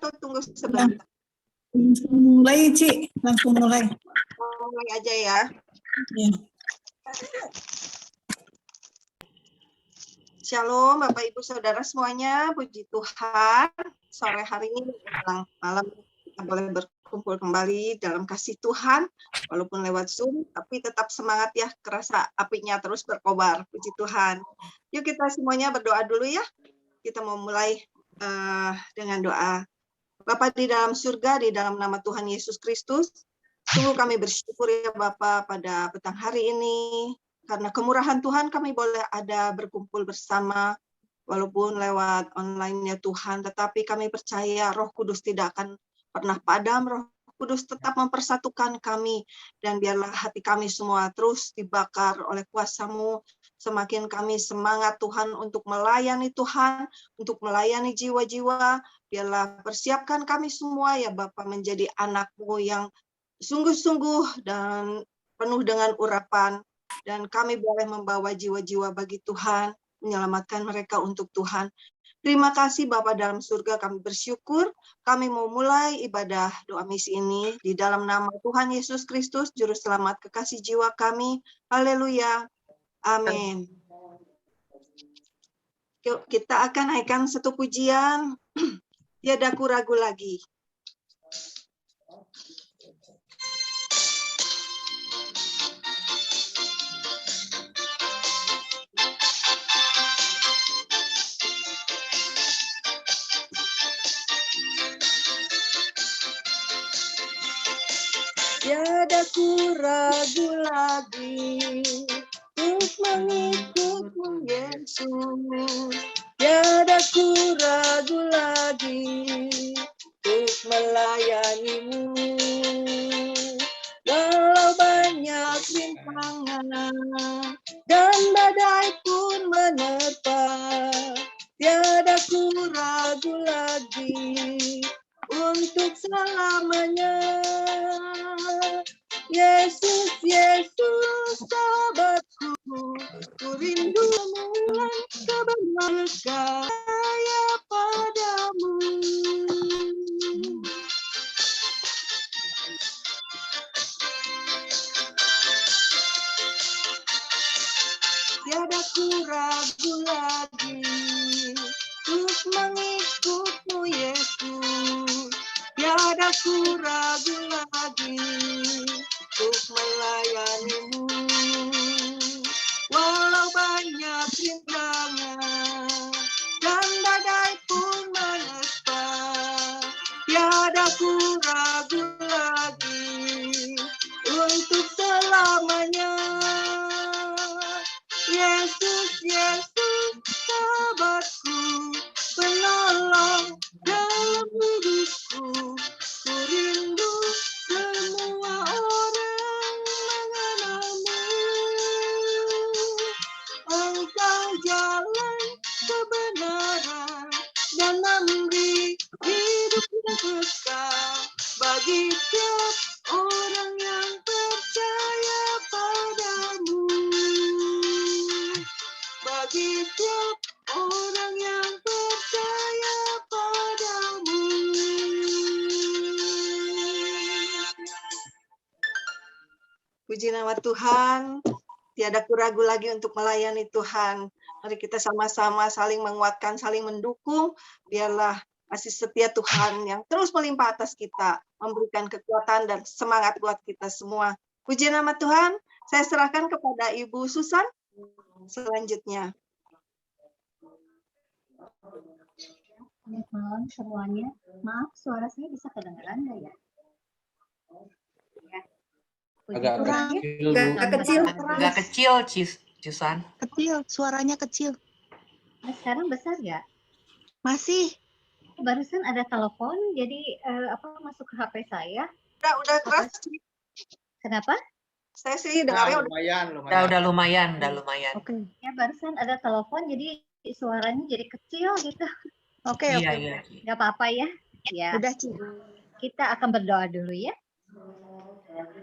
atau tunggu sebentar? Langsung mulai, Ci. Langsung mulai. Mulai aja ya. Ya. Shalom Bapak Ibu Saudara semuanya, puji Tuhan. Sore hari ini menjelang malam kita boleh berkumpul kembali dalam kasih Tuhan, walaupun lewat Zoom, tapi tetap semangat ya, kerasa apinya terus berkobar, puji Tuhan. Yuk kita semuanya berdoa dulu ya. Kita mau mulai dengan doa. Bapa di dalam surga, di dalam nama Tuhan Yesus Kristus, sungguh kami bersyukur ya Bapa pada petang hari ini, karena kemurahan Tuhan kami boleh ada berkumpul bersama, walaupun lewat online-nya Tuhan, tetapi kami percaya Roh Kudus tidak akan pernah padam, Roh Kudus tetap mempersatukan kami, dan biarlah hati kami semua terus dibakar oleh kuasa-Mu, semakin kami semangat Tuhan untuk melayani Tuhan, untuk melayani jiwa-jiwa, biarlah persiapkan kami semua ya Bapa menjadi anak-Mu yang sungguh-sungguh dan penuh dengan urapan, dan kami boleh membawa jiwa-jiwa bagi Tuhan, menyelamatkan mereka untuk Tuhan. Terima kasih Bapa dalam surga, kami bersyukur, kami mau mulai ibadah doa misi ini di dalam nama Tuhan Yesus Kristus, Juru Selamat kekasih jiwa kami. Haleluya. Amin. Yuk, kita akan naikkan satu pujian, tiada ku ragu lagi. Tiada ku ragu lagi untuk mengikut-Mu Yesus. Tiada ku ragu lagi untuk melayani-Mu. Walau banyak rintangan dan badai pun menerpa, tiada ku ragu lagi untuk selamanya. Yesus, Yesus, sahabatku, ku rindu mulai kebenaran percaya padamu. Tiada ku ragu lagi untuk mengikut-Mu Yesus. Tiada ku ragu lagi untuk melayani-Mu. Walau banyak rintangan dan badai pun menerpa, tiada ku ragu lagi untuk selamanya. Yesus, Yesus, sahabatku, penolong dalam hidupku, ku rindu semua orang mengenalmu. Engkau jalan kebenaran dan memberi hidup yang kekal bagi tiap orang yang percaya padamu. Bagi tiap orang yang percaya padamu. Puji nama Tuhan, tiada ku ragu lagi untuk melayani Tuhan. Mari kita sama-sama saling menguatkan, saling mendukung, biarlah kasih setia Tuhan yang terus melimpah atas kita, memberikan kekuatan dan semangat buat kita semua. Puji nama Tuhan, saya serahkan kepada Ibu Susan selanjutnya. Selamat malam semuanya. Maaf, suara saya bisa kedengaran nggak ya? Agak kecil, Cisan. Kecil, suaranya kecil. Nah, sekarang besar nggak? Masih. Barusan ada telepon, jadi masuk ke HP saya. Udah keras. Kenapa? Saya sih dengarnya Udah lumayan. Oke. Ya, barusan ada telepon, jadi suaranya jadi kecil gitu. Oke. Iya. Nggak apa-apa ya. Ya. Udah, Ci. Kita akan berdoa dulu ya.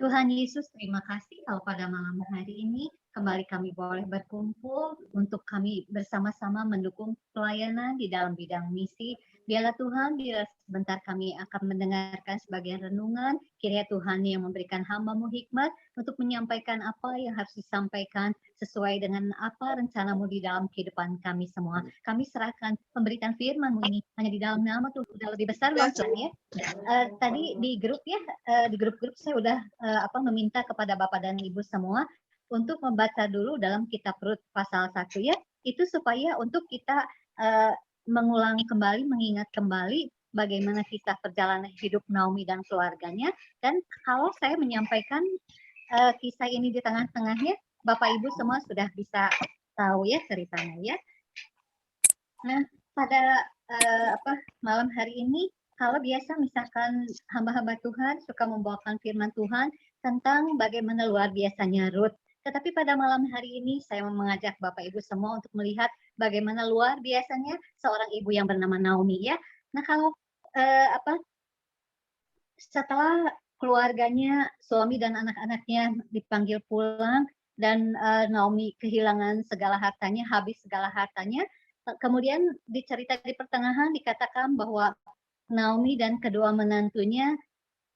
Tuhan Yesus, terima kasih kalau pada malam hari ini kembali kami boleh berkumpul untuk kami bersama-sama mendukung pelayanan di dalam bidang misi. Biarlah Tuhan, bila sebentar kami akan mendengarkan sebagian renungan, kiranya Tuhan yang memberikan hamba-Mu hikmat untuk menyampaikan apa yang harus disampaikan sesuai dengan apa rencana-Mu di dalam kehidupan kami semua. Kami serahkan pemberitaan firman-Mu ini hanya di dalam nama Tuhan udah lebih besar Bang Tuhan ya. Tadi di grup ya, di grup-grup saya udah meminta kepada Bapak dan Ibu semua untuk membaca dulu dalam kitab Rut pasal 1 ya. Itu supaya untuk kita mengulang kembali, mengingat kembali bagaimana kisah perjalanan hidup Naomi dan keluarganya. Dan kalau saya menyampaikan kisah ini di tengah-tengahnya, Bapak Ibu semua sudah bisa tahu ya ceritanya ya. Nah, pada malam hari ini, kalau biasa misalkan hamba-hamba Tuhan suka membawakan firman Tuhan tentang bagaimana luar biasanya Rut. Tetapi pada malam hari ini saya mau mengajak Bapak Ibu semua untuk melihat bagaimana luar biasanya seorang ibu yang bernama Naomi ya. Nah, kalau setelah keluarganya, suami dan anak-anaknya dipanggil pulang dan Naomi kehilangan segala hartanya, habis segala hartanya, kemudian dicerita di pertengahan dikatakan bahwa Naomi dan kedua menantunya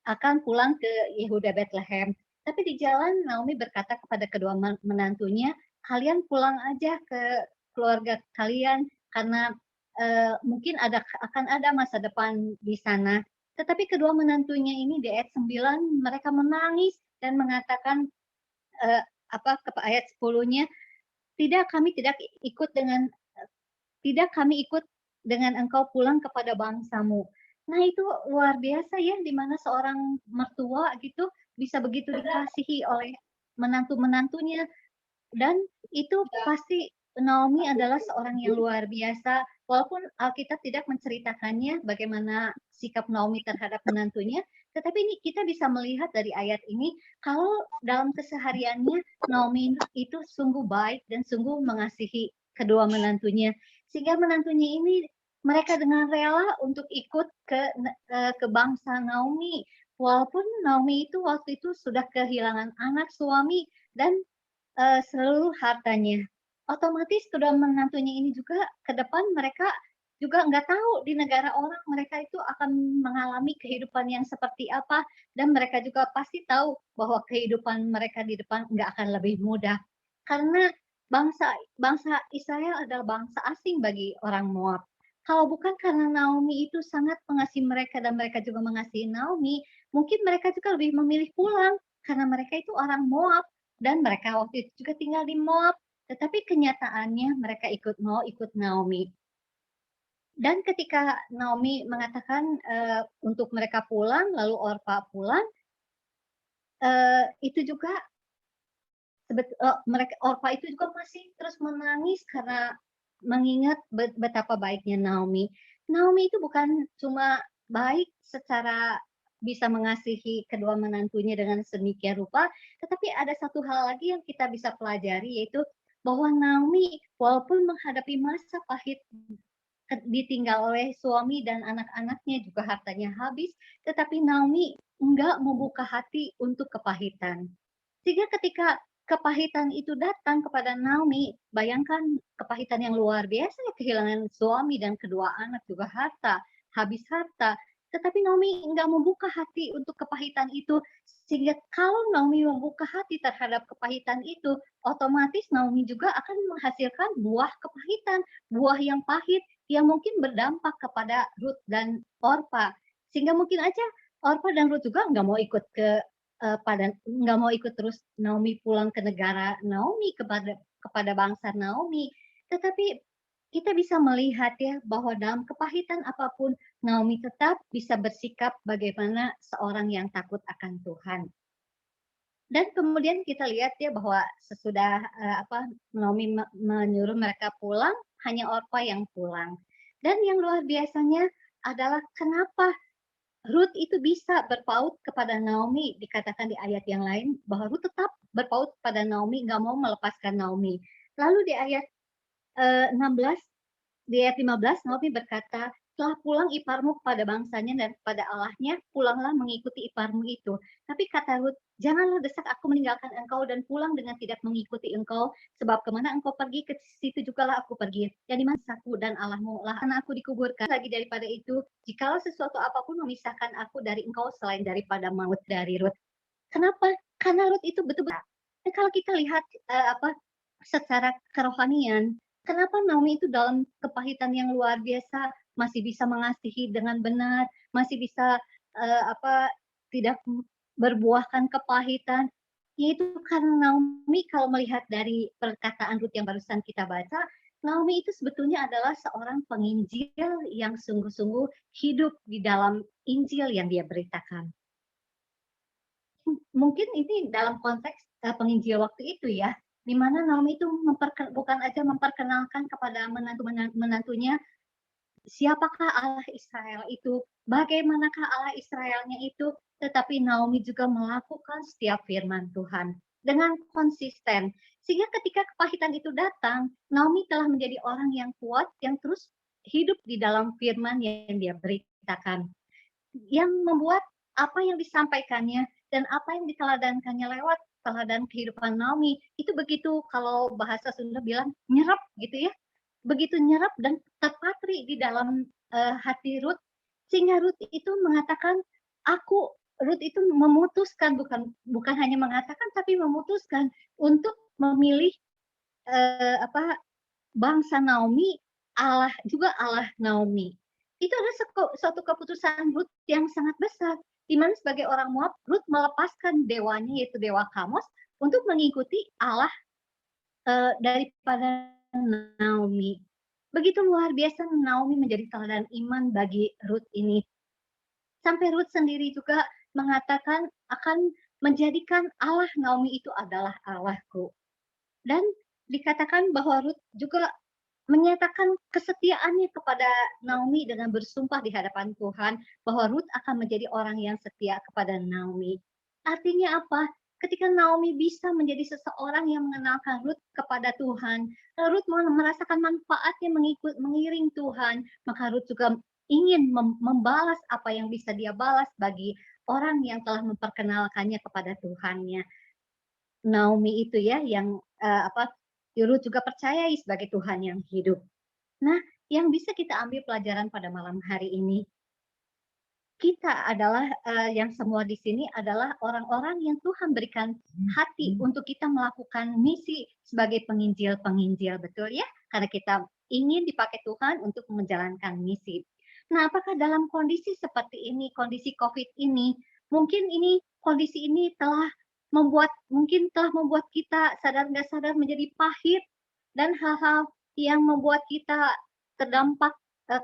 akan pulang ke Yehuda Bethlehem. Tapi di jalan Naomi berkata kepada kedua menantunya, kalian pulang aja ke keluarga kalian karena mungkin akan ada masa depan di sana. Tetapi kedua menantunya ini di ayat 9 mereka menangis dan mengatakan ke ayat 10-nya, kami ikut dengan engkau pulang kepada bangsamu. Nah, itu luar biasa ya, di mana seorang mertua gitu bisa begitu dikasihi oleh menantu-menantunya. Dan itu pasti Naomi adalah seorang yang luar biasa. Walaupun Alkitab tidak menceritakannya bagaimana sikap Naomi terhadap menantunya, tetapi ini kita bisa melihat dari ayat ini kalau dalam kesehariannya Naomi itu sungguh baik dan sungguh mengasihi kedua menantunya. Sehingga menantunya ini mereka dengan rela untuk ikut ke bangsa Naomi. Walaupun Naomi itu waktu itu sudah kehilangan anak, suami, dan seluruh hartanya. Otomatis kedua menantunya ini juga ke depan mereka juga nggak tahu di negara orang mereka itu akan mengalami kehidupan yang seperti apa, dan mereka juga pasti tahu bahwa kehidupan mereka di depan nggak akan lebih mudah. Karena bangsa Israel adalah bangsa asing bagi orang Moab. Kalau bukan karena Naomi itu sangat mengasihi mereka dan mereka juga mengasihi Naomi, mungkin mereka juga lebih memilih pulang karena mereka itu orang Moab dan mereka waktu itu juga tinggal di Moab. Tetapi kenyataannya mereka mau ikut Naomi. Dan ketika Naomi mengatakan untuk mereka pulang, lalu Orpa pulang, itu juga Orpa itu juga masih terus menangis karena mengingat betapa baiknya Naomi. Naomi itu bukan cuma baik secara bisa mengasihi kedua menantunya dengan sedemikian rupa, tetapi ada satu hal lagi yang kita bisa pelajari, yaitu bahwa Naomi walaupun menghadapi masa pahit ditinggal oleh suami dan anak-anaknya juga hartanya habis, tetapi Naomi enggak membuka hati untuk kepahitan. Sehingga ketika kepahitan itu datang kepada Naomi, bayangkan kepahitan yang luar biasa, kehilangan suami dan kedua anak juga harta, habis harta. Tetapi Naomi enggak membuka hati untuk kepahitan itu, sehingga kalau Naomi membuka hati terhadap kepahitan itu, otomatis Naomi juga akan menghasilkan buah kepahitan, buah yang pahit yang mungkin berdampak kepada Rut dan Orpa. Sehingga mungkin aja Orpa dan Rut juga nggak mau ikut nggak mau ikut terus Naomi pulang ke negara Naomi, kepada bangsa Naomi. Tetapi kita bisa melihat ya bahwa dalam kepahitan apapun Naomi tetap bisa bersikap bagaimana seorang yang takut akan Tuhan. Dan kemudian kita lihat ya bahwa sesudah Naomi menyuruh mereka pulang, hanya Orpa yang pulang. Dan yang luar biasanya adalah kenapa Rut itu bisa berpaut kepada Naomi, dikatakan di ayat yang lain bahwa Rut tetap berpaut kepada Naomi, nggak mau melepaskan Naomi. Lalu di ayat 15 Naomi berkata, Setelah pulang iparmu kepada bangsanya dan kepada Allahnya, pulanglah mengikuti iparmu itu. Tapi kata Rut, janganlah desak aku meninggalkan engkau dan pulang dengan tidak mengikuti engkau, sebab kemana engkau pergi, ke situ jugalah aku pergi. Yang dimana aku dan Allahmu lah anak aku dikuburkan. Lagi daripada itu, jikalau sesuatu apapun memisahkan aku dari engkau selain daripada maut dari Rut. Kenapa? Karena Rut itu betul-betul. Dan kalau kita lihat secara kerohanian, kenapa Naomi itu dalam kepahitan yang luar biasa masih bisa mengasihi dengan benar, masih bisa tidak berbuahkan kepahitan, yaitu karena Naomi kalau melihat dari perkataan Rut yang barusan kita baca, Naomi itu sebetulnya adalah seorang penginjil yang sungguh-sungguh hidup di dalam Injil yang dia beritakan. Mungkin ini dalam konteks penginjil waktu itu ya, di mana Naomi itu bukan aja memperkenalkan kepada menantunya siapakah Allah Israel itu, bagaimanakah Allah Israelnya itu, tetapi Naomi juga melakukan setiap firman Tuhan dengan konsisten. Sehingga ketika kepahitan itu datang, Naomi telah menjadi orang yang kuat, yang terus hidup di dalam firman yang dia beritakan. Yang membuat apa yang disampaikannya dan apa yang diteladankannya lewat teladan kehidupan Naomi, itu begitu kalau bahasa Sunda bilang nyerap gitu ya, begitu nyerap dan terpatri di dalam hati Rut, sehingga Rut itu mengatakan, Rut itu memutuskan, bukan hanya mengatakan tapi memutuskan untuk memilih bangsa Naomi, Allah juga Allah Naomi. Itu adalah suatu keputusan Rut yang sangat besar, di mana sebagai orang Moab, Rut melepaskan dewanya yaitu dewa Kamos untuk mengikuti Allah daripada Naomi. Begitu luar biasa Naomi menjadi teladan iman bagi Rut ini. Sampai Rut sendiri juga mengatakan akan menjadikan Allah Naomi itu adalah Allahku. Dan dikatakan bahwa Rut juga menyatakan kesetiaannya kepada Naomi dengan bersumpah di hadapan Tuhan bahwa Rut akan menjadi orang yang setia kepada Naomi. Artinya apa? Ketika Naomi bisa menjadi seseorang yang mengenalkan Rut kepada Tuhan, Rut merasakan manfaatnya mengiring Tuhan, maka Rut juga ingin membalas apa yang bisa dia balas bagi orang yang telah memperkenalkannya kepada Tuhannya. Naomi itu ya yang Rut juga percayai sebagai Tuhan yang hidup. Nah, yang bisa kita ambil pelajaran pada malam hari ini, kita adalah yang semua di sini adalah orang-orang yang Tuhan berikan hati untuk kita melakukan misi sebagai penginjil-penginjil, betul ya? Karena kita ingin dipakai Tuhan untuk menjalankan misi. Nah, apakah dalam kondisi seperti ini, kondisi COVID ini, mungkin kondisi ini telah membuat kita sadar nggak sadar menjadi pahit dan hal-hal yang membuat kita terdampak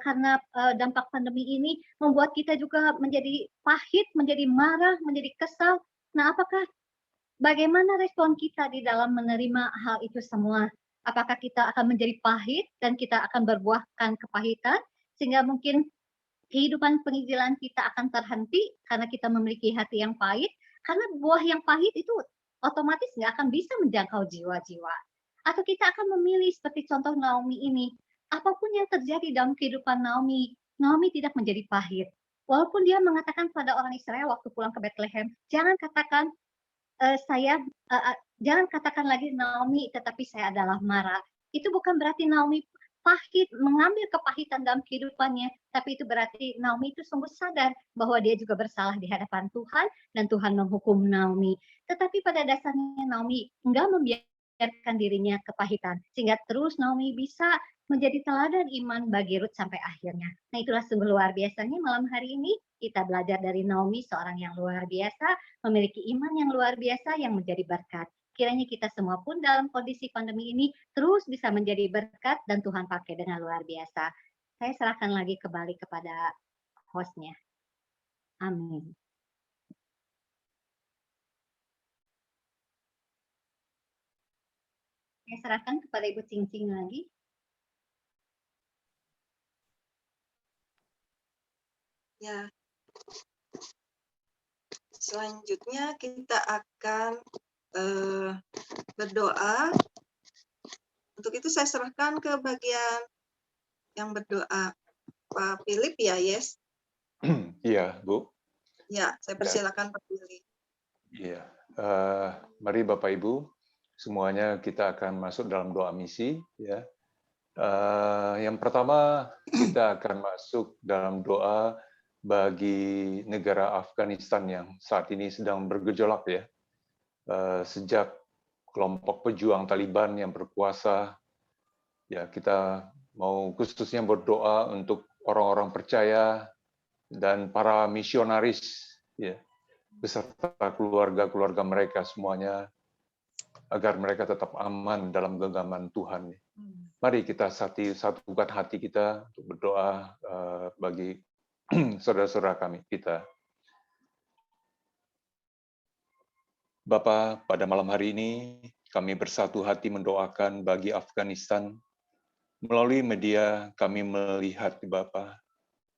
karena dampak pandemi ini membuat kita juga menjadi pahit, menjadi marah, menjadi kesal. Nah, bagaimana respon kita di dalam menerima hal itu semua? Apakah kita akan menjadi pahit dan kita akan berbuahkan kepahitan sehingga mungkin kehidupan penginjilan kita akan terhenti karena kita memiliki hati yang pahit? Karena buah yang pahit itu otomatis nggak akan bisa menjangkau jiwa-jiwa. Atau kita akan memilih seperti contoh Naomi ini, apapun yang terjadi dalam kehidupan Naomi, Naomi tidak menjadi pahit. Walaupun dia mengatakan pada orang Israel waktu pulang ke Bethlehem, jangan katakan jangan katakan lagi Naomi, tetapi saya adalah Mara. Itu bukan berarti Naomi pahit, mengambil kepahitan dalam kehidupannya, tapi itu berarti Naomi itu sungguh sadar bahwa dia juga bersalah di hadapan Tuhan dan Tuhan menghukum Naomi. Tetapi pada dasarnya Naomi enggak membiarkan dirinya kepahitan, sehingga terus Naomi bisa menjadi teladan iman bagi Rut sampai akhirnya. Nah, itulah sungguh luar biasanya malam hari ini kita belajar dari Naomi, seorang yang luar biasa, memiliki iman yang luar biasa yang menjadi berkat. Kiranya kita semua pun dalam kondisi pandemi ini terus bisa menjadi berkat dan Tuhan pakai dengan luar biasa. Saya serahkan lagi kembali kepada hostnya. Amin. Saya serahkan kepada Ibu Cing-Cing lagi. Ya. Selanjutnya kita akan berdoa. Untuk itu saya serahkan ke bagian yang berdoa. Pak Philip ya, Yes? Iya, Bu. Ya, saya persilakan Pak Philip. Iya. Mari Bapak Ibu, semuanya kita akan masuk dalam doa misi. Ya. Yang pertama, kita akan masuk dalam doa bagi negara Afghanistan yang saat ini sedang bergejolak ya. Sejak kelompok pejuang Taliban yang berkuasa, ya kita mau khususnya berdoa untuk orang-orang percaya dan para misionaris ya, beserta keluarga-keluarga mereka semuanya, agar mereka tetap aman dalam genggaman Tuhan. Mari kita satukan hati kita untuk berdoa bagi saudara-saudara kita. Bapa, pada malam hari ini kami bersatu hati mendoakan bagi Afghanistan. Melalui media kami melihat Bapa,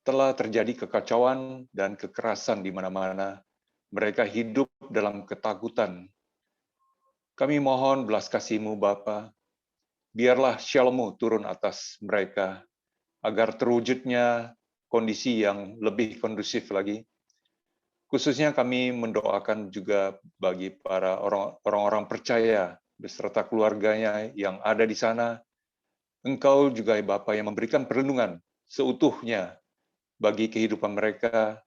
telah terjadi kekacauan dan kekerasan di mana-mana. Mereka hidup dalam ketakutan. Kami mohon belas kasih-Mu Bapa, biarlah Shalom-Mu turun atas mereka, agar terwujudnya kondisi yang lebih kondusif lagi. Khususnya kami mendoakan juga bagi para orang-orang percaya beserta keluarganya yang ada di sana. Engkau juga Bapa yang memberikan perlindungan seutuhnya bagi kehidupan mereka.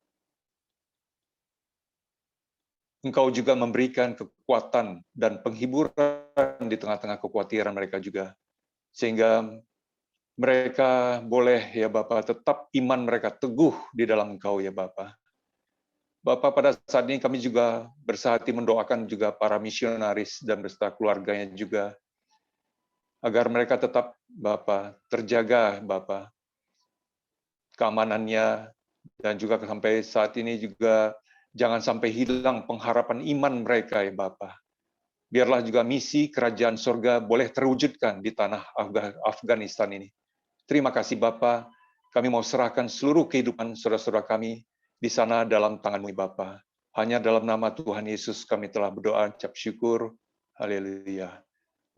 Engkau juga memberikan kekuatan dan penghiburan di tengah-tengah kekhawatiran mereka juga. Sehingga mereka boleh ya Bapa tetap iman mereka teguh di dalam Engkau ya Bapa. Bapak, pada saat ini kami juga bersahati mendoakan juga para misionaris dan beserta keluarganya juga, agar mereka tetap Bapak terjaga Bapak keamanannya, dan juga sampai saat ini juga jangan sampai hilang pengharapan iman mereka ya Bapak. Biarlah juga misi kerajaan surga boleh terwujudkan di tanah Afghanistan ini. Terima kasih Bapak, kami mau serahkan seluruh kehidupan saudara-saudara kami di sana dalam tangan-Mu Bapa. Hanya dalam nama Tuhan Yesus kami telah berdoa, ucap syukur. Haleluya.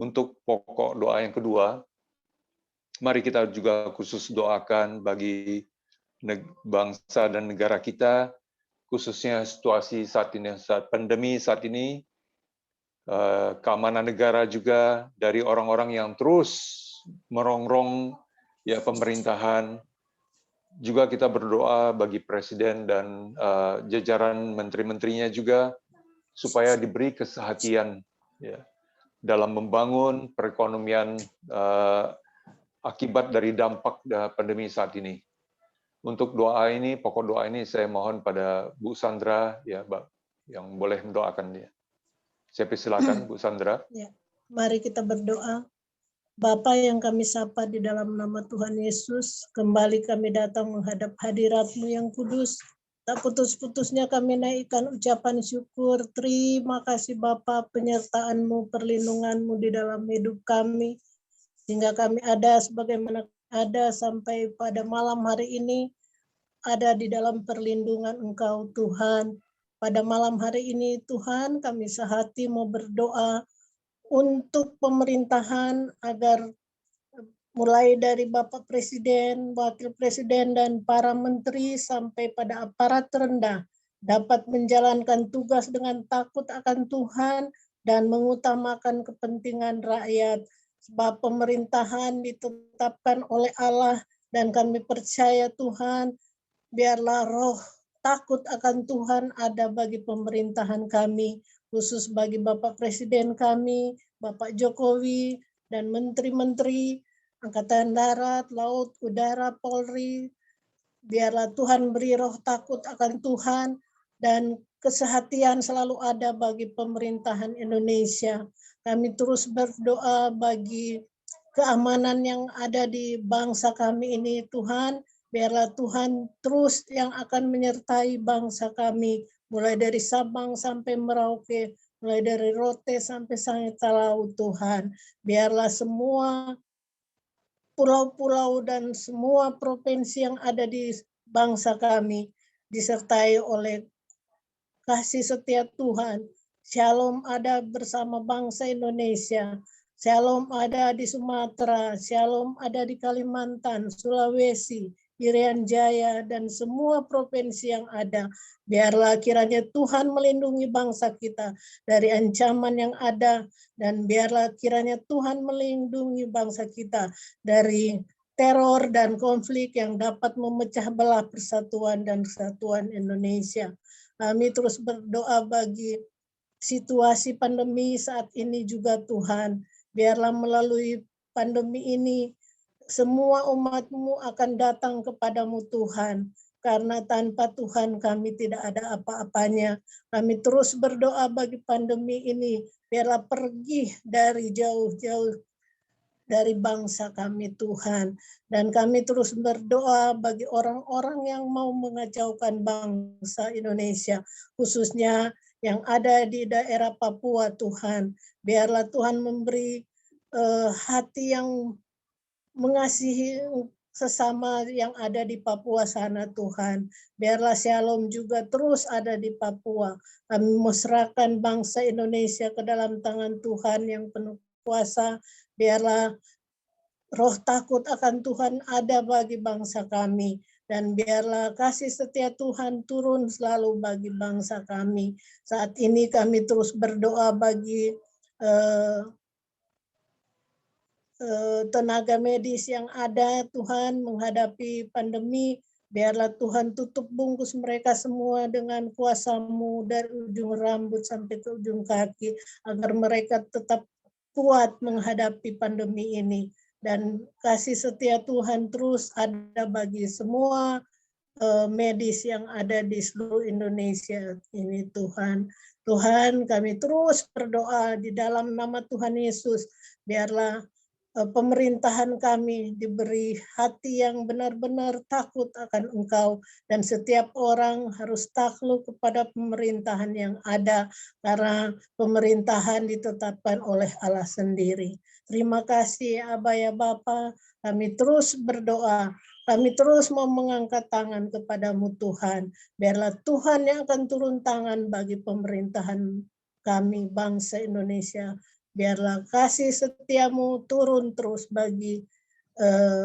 Untuk pokok doa yang kedua, mari kita juga khusus doakan bagi bangsa dan negara kita, khususnya situasi saat ini, saat pandemi saat ini, keamanan negara juga dari orang-orang yang terus merongrong ya pemerintahan. Juga kita berdoa bagi Presiden dan jajaran menteri-menterinya juga supaya diberi kesehatian ya, dalam membangun perekonomian akibat dari dampak pandemi saat ini. Untuk doa ini, pokok doa ini saya mohon pada Bu Sandra ya, yang boleh mendoakan dia. Saya persilakan Bu Sandra. Ya, mari kita berdoa. Bapa yang kami sapa di dalam nama Tuhan Yesus, kembali kami datang menghadap hadirat-Mu yang kudus. Tak putus-putusnya kami naikkan ucapan syukur. Terima kasih Bapa, penyertaan-Mu, perlindungan-Mu di dalam hidup kami. Sehingga kami ada sebagaimana ada sampai pada malam hari ini, ada di dalam perlindungan Engkau Tuhan. Pada malam hari ini Tuhan, kami sehati mau berdoa untuk pemerintahan agar mulai dari Bapak Presiden, Wakil Presiden, dan para menteri sampai pada aparat terendah dapat menjalankan tugas dengan takut akan Tuhan dan mengutamakan kepentingan rakyat. Sebab pemerintahan ditetapkan oleh Allah dan kami percaya Tuhan, biarlah roh takut akan Tuhan ada bagi pemerintahan kami, khusus bagi Bapak Presiden kami, Bapak Jokowi, dan menteri-menteri, Angkatan Darat, Laut, Udara, Polri. Biarlah Tuhan beri roh takut akan Tuhan, dan kesehatian selalu ada bagi pemerintahan Indonesia. Kami terus berdoa bagi keamanan yang ada di bangsa kami ini, Tuhan. Biarlah Tuhan terus yang akan menyertai bangsa kami, mulai dari Sabang sampai Merauke, mulai dari Rote sampai Sangitalau, Tuhan. Biarlah semua pulau-pulau dan semua provinsi yang ada di bangsa kami disertai oleh kasih setia Tuhan. Shalom ada bersama bangsa Indonesia. Shalom ada di Sumatera, Shalom ada di Kalimantan, Sulawesi, Irian Jaya, dan semua provinsi yang ada. Biarlah kiranya Tuhan melindungi bangsa kita dari ancaman yang ada, dan biarlah kiranya Tuhan melindungi bangsa kita dari teror dan konflik yang dapat memecah belah persatuan dan kesatuan Indonesia. Kami terus berdoa bagi situasi pandemi saat ini juga Tuhan. Biarlah melalui pandemi ini semua umat-Mu akan datang kepadamu Tuhan. Karena tanpa Tuhan kami tidak ada apa-apanya. Kami terus berdoa bagi pandemi ini. Biarlah pergi dari jauh-jauh dari bangsa kami Tuhan. Dan kami terus berdoa bagi orang-orang yang mau mengacaukan bangsa Indonesia, khususnya yang ada di daerah Papua Tuhan. Biarlah Tuhan memberi hati yang mengasihi sesama yang ada di Papua sana Tuhan. Biarlah Shalom juga terus ada di Papua. Kami menyerahkan bangsa Indonesia ke dalam tangan Tuhan yang penuh kuasa. Biarlah roh takut akan Tuhan ada bagi bangsa kami. Dan biarlah kasih setia Tuhan turun selalu bagi bangsa kami. Saat ini kami terus berdoa bagi tenaga medis yang ada Tuhan menghadapi pandemi. Biarlah Tuhan tutup bungkus mereka semua dengan kuasa-Mu dari ujung rambut sampai ke ujung kaki, agar mereka tetap kuat menghadapi pandemi ini. Dan kasih setia Tuhan terus ada bagi semua medis yang ada di seluruh Indonesia ini Tuhan. Tuhan, kami terus berdoa di dalam nama Tuhan Yesus. Biarlah pemerintahan kami diberi hati yang benar-benar takut akan Engkau, dan setiap orang harus takluk kepada pemerintahan yang ada, karena pemerintahan ditetapkan oleh Allah sendiri. Terima kasih Aba ya Bapa, kami terus berdoa, kami terus mau mengangkat tangan kepadamu Tuhan. Biarlah Tuhan yang akan turun tangan bagi pemerintahan kami bangsa Indonesia. Biarlah kasih setiamu turun terus bagi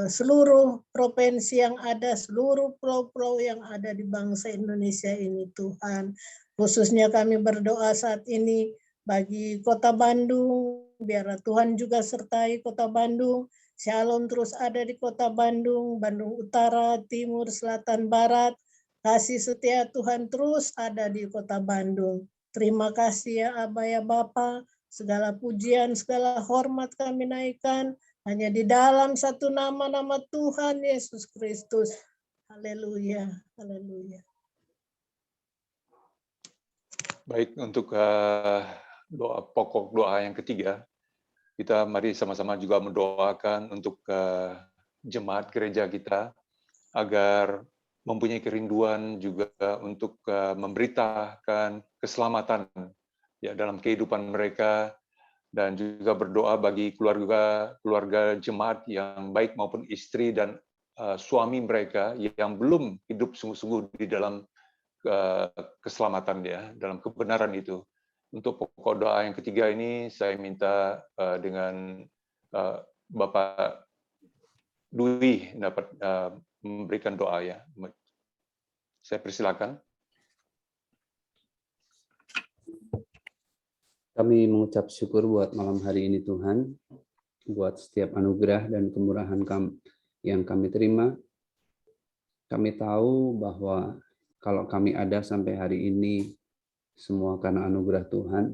seluruh provinsi yang ada, seluruh pulau-pulau yang ada di bangsa Indonesia ini Tuhan. Khususnya kami berdoa saat ini bagi Kota Bandung, biarlah Tuhan juga sertai Kota Bandung. Shalom terus ada di Kota Bandung, Bandung Utara, Timur, Selatan, Barat. Kasih setia Tuhan terus ada di Kota Bandung. Terima kasih ya Aba ya Bapa. Segala pujian, segala hormat kami naikkan hanya di dalam satu nama Tuhan Yesus Kristus. Haleluya, haleluya. Baik, untuk pokok doa yang ketiga, kita mari sama-sama juga mendoakan untuk jemaat gereja kita agar mempunyai kerinduan juga untuk memberitakan keselamatan ya dalam kehidupan mereka, dan juga berdoa bagi keluarga jemaat yang baik maupun istri dan suami mereka yang belum hidup sungguh-sungguh di dalam keselamatan ya, dalam kebenaran itu. Untuk pokok doa yang ketiga ini saya minta dengan Bapak Dwi dapat memberikan doa ya. Saya persilakan. Kami mengucap syukur buat malam hari ini Tuhan, buat setiap anugerah dan kemurahan yang kami terima. Kami tahu bahwa kalau kami ada sampai hari ini, semua karena anugerah Tuhan.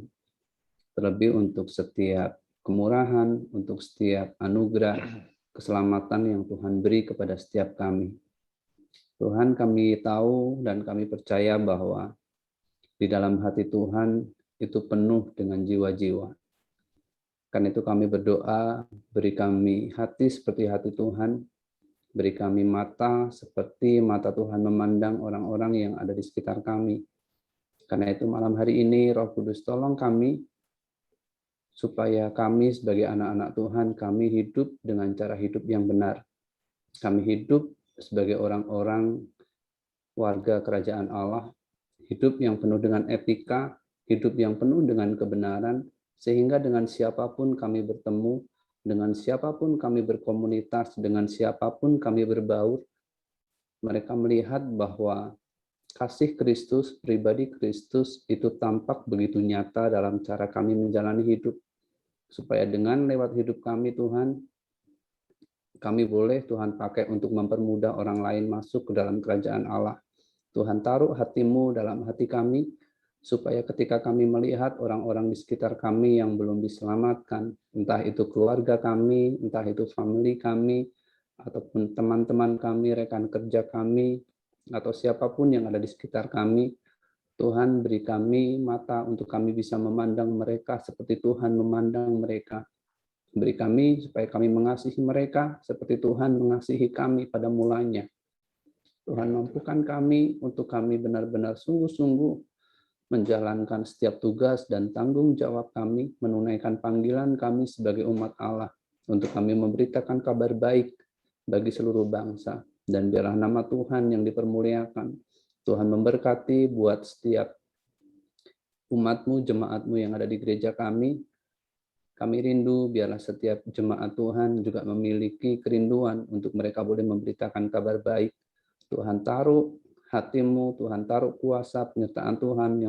Terlebih untuk setiap kemurahan, untuk setiap anugerah, keselamatan yang Tuhan beri kepada setiap kami. Tuhan, kami tahu dan kami percaya bahwa di dalam hati Tuhan itu penuh dengan jiwa-jiwa. Karena itu kami berdoa, beri kami hati seperti hati Tuhan, beri kami mata seperti mata Tuhan memandang orang-orang yang ada di sekitar kami. Karena itu malam hari ini Roh Kudus tolong kami, supaya kami sebagai anak-anak Tuhan, kami hidup dengan cara hidup yang benar. Kami hidup sebagai orang-orang warga kerajaan Allah, hidup yang penuh dengan etika, hidup yang penuh dengan kebenaran, sehingga dengan siapapun kami bertemu, dengan siapapun kami berkomunitas, dengan siapapun kami berbaur, mereka melihat bahwa kasih Kristus, pribadi Kristus itu tampak begitu nyata dalam cara kami menjalani hidup. Supaya dengan lewat hidup kami Tuhan, kami boleh Tuhan pakai untuk mempermudah orang lain masuk ke dalam kerajaan Allah. Tuhan taruh hati-Mu dalam hati kami, supaya ketika kami melihat orang-orang di sekitar kami yang belum diselamatkan, entah itu keluarga kami, entah itu family kami, ataupun teman-teman kami, rekan kerja kami, atau siapapun yang ada di sekitar kami, Tuhan beri kami mata untuk kami bisa memandang mereka seperti Tuhan memandang mereka. Beri kami supaya kami mengasihi mereka seperti Tuhan mengasihi kami pada mulanya. Tuhan mampukan kami untuk kami benar-benar sungguh-sungguh menjalankan setiap tugas dan tanggung jawab kami, menunaikan panggilan kami sebagai umat Allah, untuk kami memberitakan kabar baik bagi seluruh bangsa. Dan biarlah nama Tuhan yang dipermuliakan. Tuhan memberkati buat setiap umat-Mu, jemaat-Mu yang ada di gereja kami. Kami rindu biarlah setiap jemaat Tuhan juga memiliki kerinduan untuk mereka boleh memberitakan kabar baik. Tuhan taruh hati-Mu, Tuhan taruh kuasa penyertaan Tuhan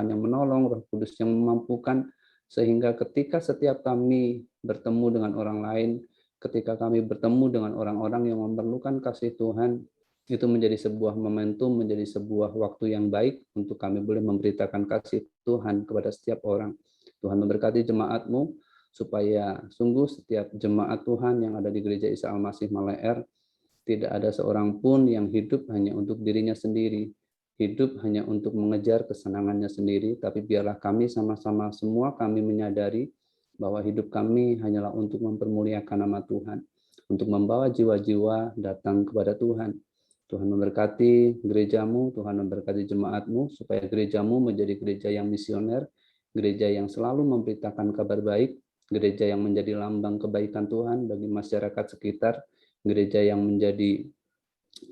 yang menolong, Roh Kudus yang memampukan, sehingga ketika setiap kami bertemu dengan orang lain, ketika kami bertemu dengan orang-orang yang memerlukan kasih Tuhan, itu menjadi sebuah momentum, menjadi sebuah waktu yang baik untuk kami boleh memberitakan kasih Tuhan kepada setiap orang. Tuhan memberkati jemaat-Mu, supaya sungguh setiap jemaat Tuhan yang ada di Gereja Isa Al-Masih Maleer, tidak ada seorang pun yang hidup hanya untuk dirinya sendiri, hidup hanya untuk mengejar kesenangannya sendiri, tapi biarlah kami sama-sama semua kami menyadari bahwa hidup kami hanyalah untuk mempermuliakan nama Tuhan, untuk membawa jiwa-jiwa datang kepada Tuhan. Tuhan memberkati gereja-Mu, Tuhan memberkati jemaat-Mu, supaya gereja-Mu menjadi gereja yang misioner, gereja yang selalu memberitakan kabar baik, gereja yang menjadi lambang kebaikan Tuhan bagi masyarakat sekitar, gereja yang menjadi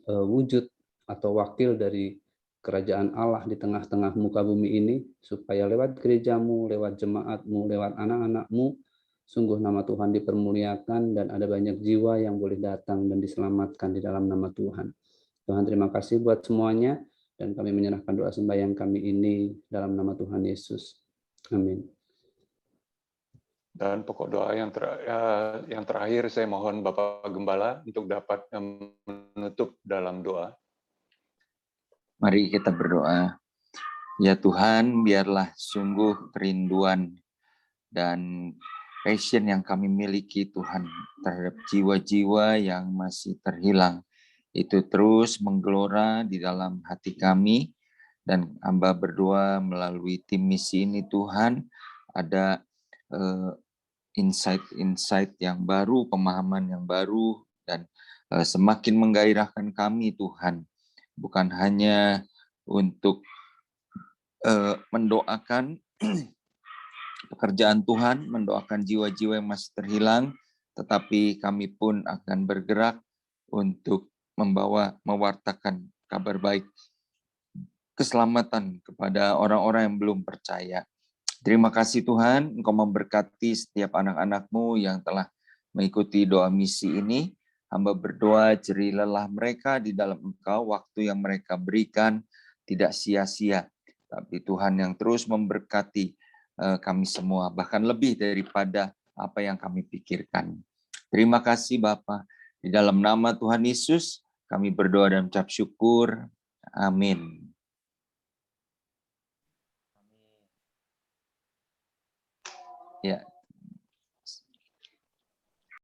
wujud atau wakil dari kerajaan Allah di tengah-tengah muka bumi ini, supaya lewat gereja-Mu, lewat jemaat-Mu, lewat anak-anak-Mu, sungguh nama Tuhan dipermuliakan dan ada banyak jiwa yang boleh datang dan diselamatkan di dalam nama Tuhan. Tuhan terima kasih buat semuanya, dan kami menyerahkan doa sembahyang kami ini dalam nama Tuhan Yesus. Amin. Dan pokok doa yang terakhir saya mohon Bapak Gembala untuk dapat menutup dalam doa. Mari kita berdoa. Ya Tuhan, biarlah sungguh kerinduan dan passion yang kami miliki Tuhan terhadap jiwa-jiwa yang masih terhilang itu terus menggelora di dalam hati kami, dan hamba berdoa melalui tim misi ini Tuhan ada insight-insight yang baru, pemahaman yang baru, dan semakin menggairahkan kami Tuhan, bukan hanya untuk mendoakan pekerjaan Tuhan, mendoakan jiwa-jiwa yang masih terhilang, tetapi kami pun akan bergerak untuk mewartakan kabar baik keselamatan kepada orang-orang yang belum percaya. Terima kasih Tuhan, Engkau memberkati setiap anak-anak-Mu yang telah mengikuti doa misi ini. Hamba berdoa jeri lelah mereka di dalam Engkau, waktu yang mereka berikan tidak sia-sia. Tapi Tuhan yang terus memberkati kami semua, bahkan lebih daripada apa yang kami pikirkan. Terima kasih Bapa. Di dalam nama Tuhan Yesus, kami berdoa dan ucap syukur. Amin. Ya.